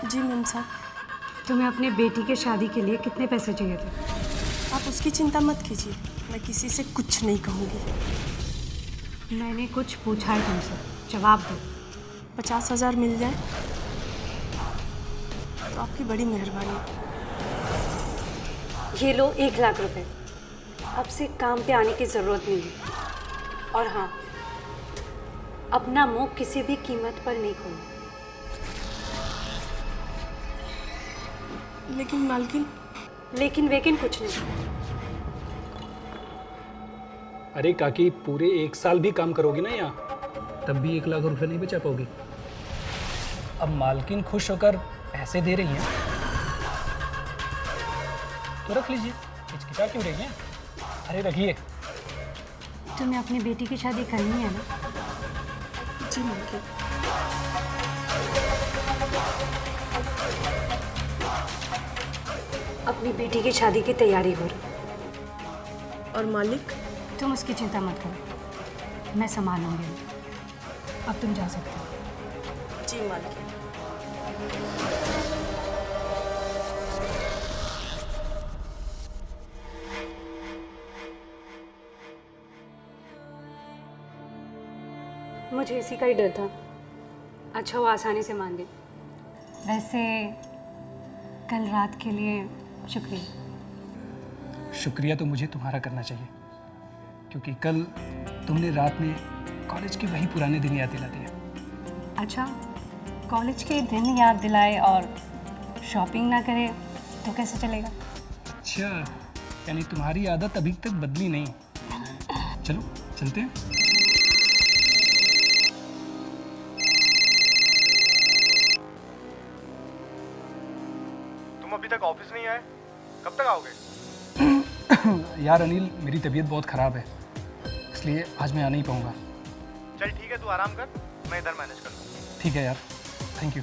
जी ma'am साहब। तुम्हें अपने बेटी के शादी के लिए कितने पैसे चाहिए थे? आप उसकी चिंता मत कीजिए, मैं किसी से कुछ नहीं कहूँगी। मैंने कुछ पूछा है तुमसे, जवाब दो। 50,000 मिल जाए तो आपकी बड़ी मेहरबानी। ये लो 1,00,000 रुपए। अब से काम पे आने की ज़रूरत नहीं है। और हाँ, अपना मुंह किसी भी कीमत पर नहीं खोलना। लेकिन मालकिन। लेकिन वेकिन कुछ नहीं। अरे काकी, पूरे 1 साल भी काम करोगी ना यहाँ, तब भी 1,00,000 रुपए नहीं बचा पाओगी। अब मालकिन खुश होकर पैसे दे रही हैं तो रख लीजिए, हिचकिचा क्यों रही हैं? अरे रखिए। तुम्हें अपनी बेटी की शादी करनी है ना? जी मालकिन। अपनी बेटी की शादी की तैयारी हो रही। और मालिक? तुम उसकी चिंता मत करो, मैं संभालूंगी। अब तुम जा सकते हो। जी मालकिन। मुझे इसी का ही डर था। अच्छा, वो आसानी से मान गई। वैसे कल रात के लिए शुक्रिया। शुक्रिया तो मुझे तुम्हारा करना चाहिए, क्योंकि कल तुमने रात में कॉलेज के वही पुराने दिन याद दिला दिया। अच्छा, कॉलेज के दिन याद दिलाए और शॉपिंग ना करे तो कैसे चलेगा? अच्छा, यानी तुम्हारी आदत अभी तक बदली नहीं। चलो चलते हैं। तुम अभी तक ऑफिस नहीं आए, कब तक आओगे? यार अनिल, मेरी तबीयत बहुत ख़राब है, इसलिए आज मैं आ नहीं पाऊँगा। चल ठीक है, तू आराम कर, मैं इधर मैनेज कर लूँगा। ठीक है यार, थैंक यू।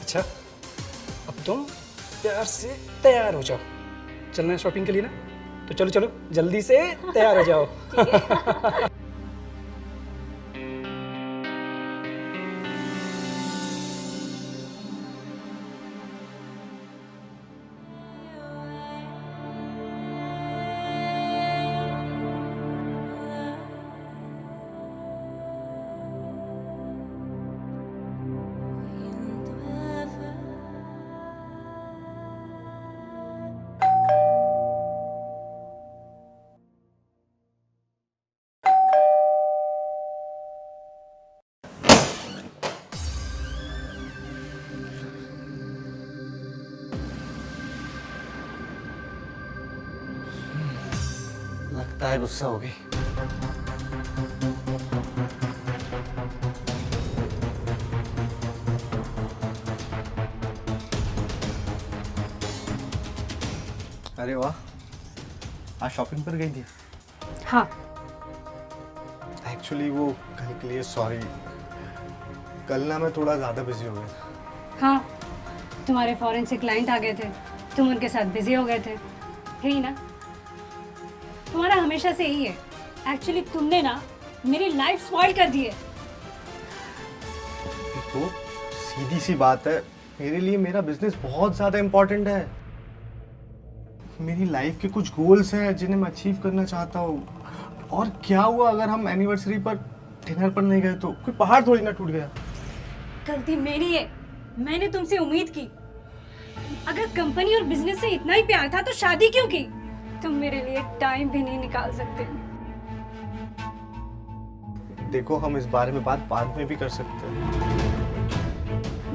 अच्छा, अब तुम प्यार से तैयार हो जाओ। चलना है शॉपिंग के लिए ना? तो चलो चलो, जल्दी से तैयार हो जाओ। लगता है गुस्सा हो गई। अरे वाह, आज शॉपिंग पर गई थी? हाँ। एक्चुअली वो कल के लिए सॉरी, कल ना मैं थोड़ा ज़्यादा बिजी हो गया था। हाँ, तुम्हारे फॉरेन से क्लाइंट आ गए थे, तुम उनके साथ बिजी हो गए थे, यही ना? तुम्हारा हमेशा से यही है। एक्चुअली तुमने ना मेरी लाइफ स्पॉइल कर दी है। तो सीधी सी बात है, मेरे लिए मेरा बिजनेस बहुत ज़्यादा इम्पोर्टेंट है। मेरी लाइफ के कुछ गोल्स हैं जिन्हें मैं अचीव करना चाहता हूँ। और क्या हुआ अगर हम एनिवर्सरी पर डिनर पर नहीं गए तो? कोई पहाड़ थोड़ी ना टूट गया। गलती मेरी है, मैंने तुमसे उम्मीद की। अगर कंपनी और बिजनेस से इतना ही प्यार था तो शादी क्यों की? तुम मेरे लिए टाइम भी नहीं निकाल सकते। देखो, हम इस बारे में बात बाद में भी कर सकते हैं।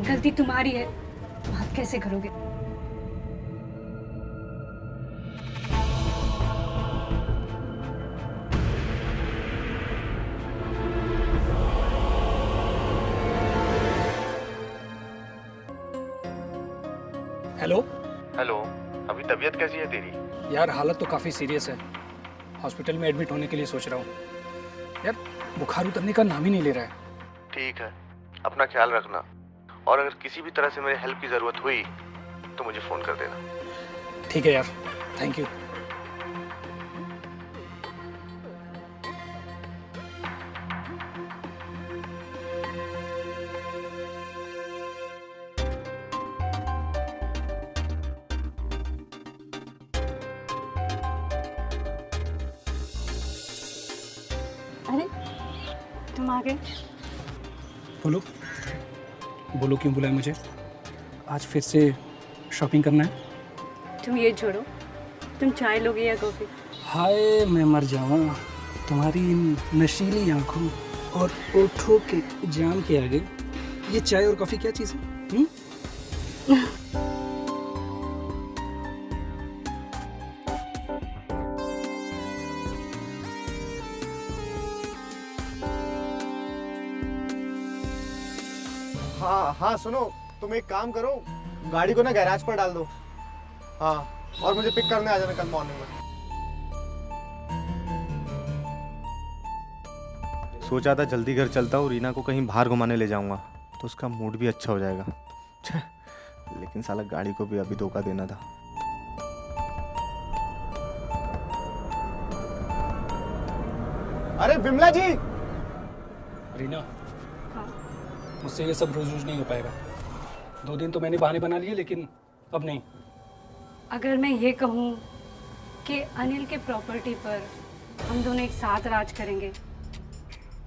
गलती तुम्हारी है, बात कैसे करोगे? हेलो। हेलो, अभी तबीयत कैसी है तेरी? यार हालत तो काफ़ी सीरियस है, हॉस्पिटल में एडमिट होने के लिए सोच रहा हूँ। यार बुखार उतरने का नाम ही नहीं ले रहा है। ठीक है, अपना ख्याल रखना, और अगर किसी भी तरह से मेरे हेल्प की ज़रूरत हुई तो मुझे फ़ोन कर देना। ठीक है यार, थैंक यू। तुम आ गए। बोलो बोलो, क्यों बुलाया मुझे? आज फिर से शॉपिंग करना है? तुम ये छोड़ो, तुम चाय लोगे या कॉफ़ी? हाय मैं मर जाऊँ तुम्हारी इन नशीली आंखों और ओठों के जाम के आगे ये चाय और कॉफ़ी क्या चीज़ है? हाँ हाँ सुनो, तुम एक काम करो, गाड़ी को ना गैराज पर डाल दो। हाँ, और मुझे पिक करने आ जाना कल मॉर्निंग में। सोचा था जल्दी घर चलता हूँ, रीना को कहीं बाहर घुमाने ले जाऊंगा तो उसका मूड भी अच्छा हो जाएगा। छे, लेकिन साला गाड़ी को भी अभी धोखा देना था। अरे विमला जी! रीना, हाँ। मुझसे ये सब रोज रोज नहीं हो पाएगा। 2 दिन तो मैंने बहाने बना लिए, लेकिन अब नहीं। अगर मैं ये कहूँ कि अनिल के प्रॉपर्टी पर हम दोनों एक साथ राज करेंगे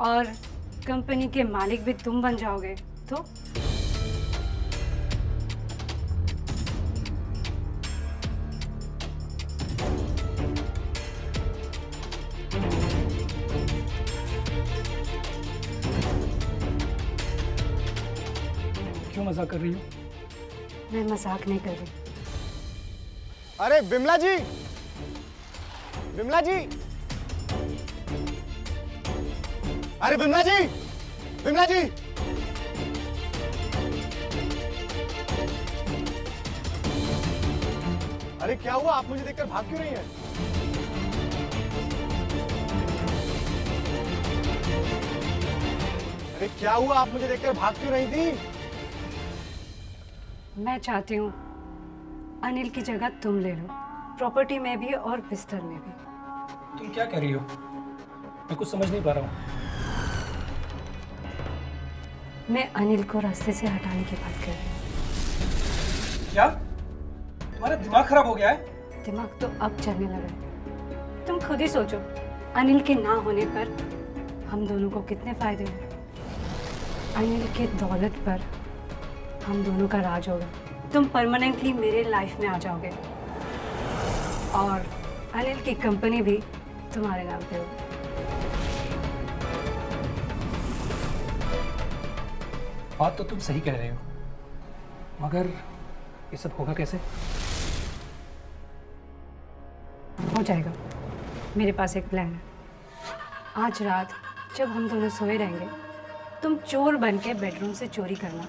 और कंपनी के मालिक भी तुम बन जाओगे तो? क्यों मजाक कर रही हो? मैं मजाक नहीं कर रही। अरे विमला जी! विमला जी! अरे विमला जी! विमला जी! अरे क्या हुआ, आप मुझे देखकर भाग क्यों रही हैं? अरे क्या हुआ, आप मुझे देखकर भाग क्यों रही थी? मैं चाहती हूँ अनिल की जगह तुम ले लो, प्रॉपर्टी में भी और बिस्तर में भी। तुम क्या कह रही हो? मैं कुछ समझ नहीं पा रहा हूँ। मैं अनिल को रास्ते से हटाने की बात कर रही हूँ। क्या तुम्हारा दिमाग खराब हो गया है? दिमाग तो अब चलने लगा है। तुम खुद ही सोचो, अनिल के ना होने पर हम दोनों को कितने फायदे हैं। अनिल के दौलत पर हम दोनों का राज होगा। तुम परमानेंटली मेरे लाइफ में आ जाओगे और अनिल की कंपनी भी तुम्हारे नाम पे होगी। बात तो तुम सही कह रहे हो, मगर ये सब होगा कैसे? हो जाएगा, मेरे पास एक प्लान है। आज रात जब हम दोनों सोए रहेंगे, तुम चोर बन के बेडरूम से चोरी करना।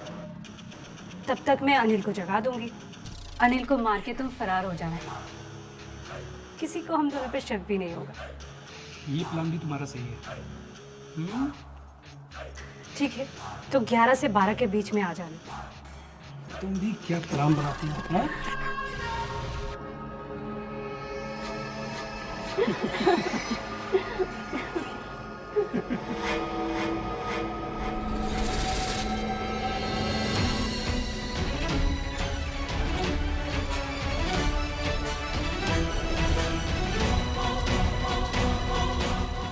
तब तक मैं अनिल को जगा दूंगी। अनिल को मार के तुम फरार हो जाना। किसी को हम दोनों पे शक भी नहीं होगा। ये प्लान भी तुम्हारा सही है। ठीक है, तो 11 से 12 के बीच में आ जाना। तुम भी क्या प्लान बनाती हो? हाँ?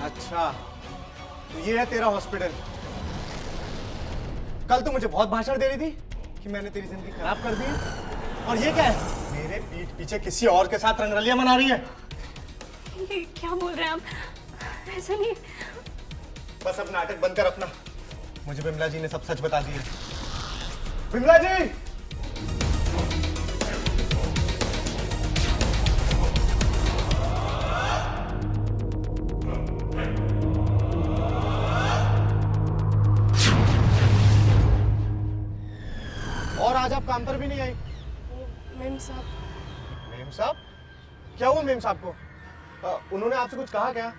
अच्छा, तो ये है तेरा हॉस्पिटल। कल तो मुझे बहुत भाषण दे रही थी कि मैंने तेरी जिंदगी खराब कर दी है, और ये क्या है, मेरे पीठ पीछे किसी और के साथ रंगरलियां मना रही है। ये क्या बोल रहे हैं आप? ऐसा नहीं। बस अब नाटक बंद कर अपना। मुझे विमला जी ने सब सच बता दिया। विमला जी! और आज आप काम पर भी नहीं आई। मेम साहब, मेम साहब? क्या हुआ मेम साहब को? उन्होंने आपसे कुछ कहा क्या?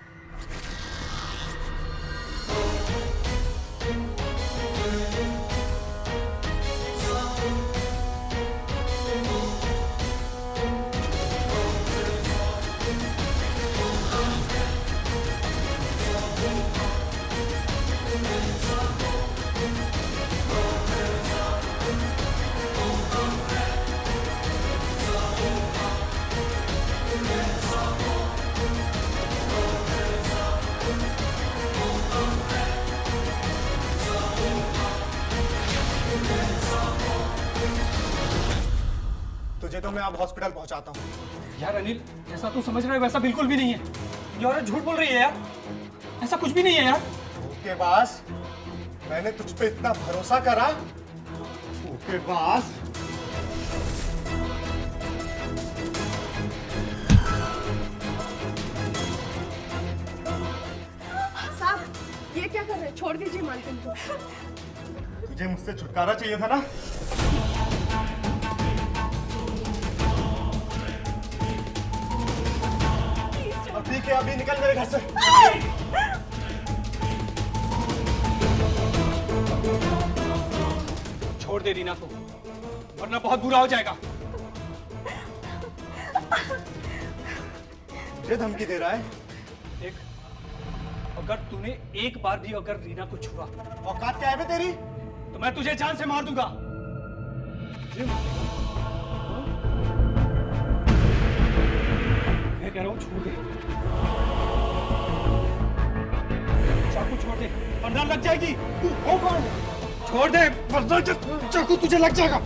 दो, मैं अब हॉस्पिटल पहुंचाता हूँ। यार अनिल, जैसा तू समझ रहा है वैसा बिल्कुल भी नहीं है। ये औरत झूठ बोल रही है यार, ऐसा कुछ भी नहीं है यार। ओके बास, मैंने तुझ पे इतना भरोसा करा। ओके बास। साहब ये क्या कर रहे हैं? छोड़ दीजिए मालकिन को। तुझे मुझसे छुटकारा चाहिए था ना? अभी के अभी निकल मेरे घर से। छोड़ दे रीना को, वरना बहुत बुरा हो जाएगा। मुझे धमकी दे रहा है? देख, अगर तूने एक बार भी अगर रीना को छुआ औकात क्या है बे तेरी? तो मैं तुझे जान से मार दूंगा। मैं कह रहा हूँ छोड़ दे, चाकू छोड़ दे वरना लग जाएगी। तू हो कौन? छोड़ दे वरना चाकू तुझे लग जाएगा।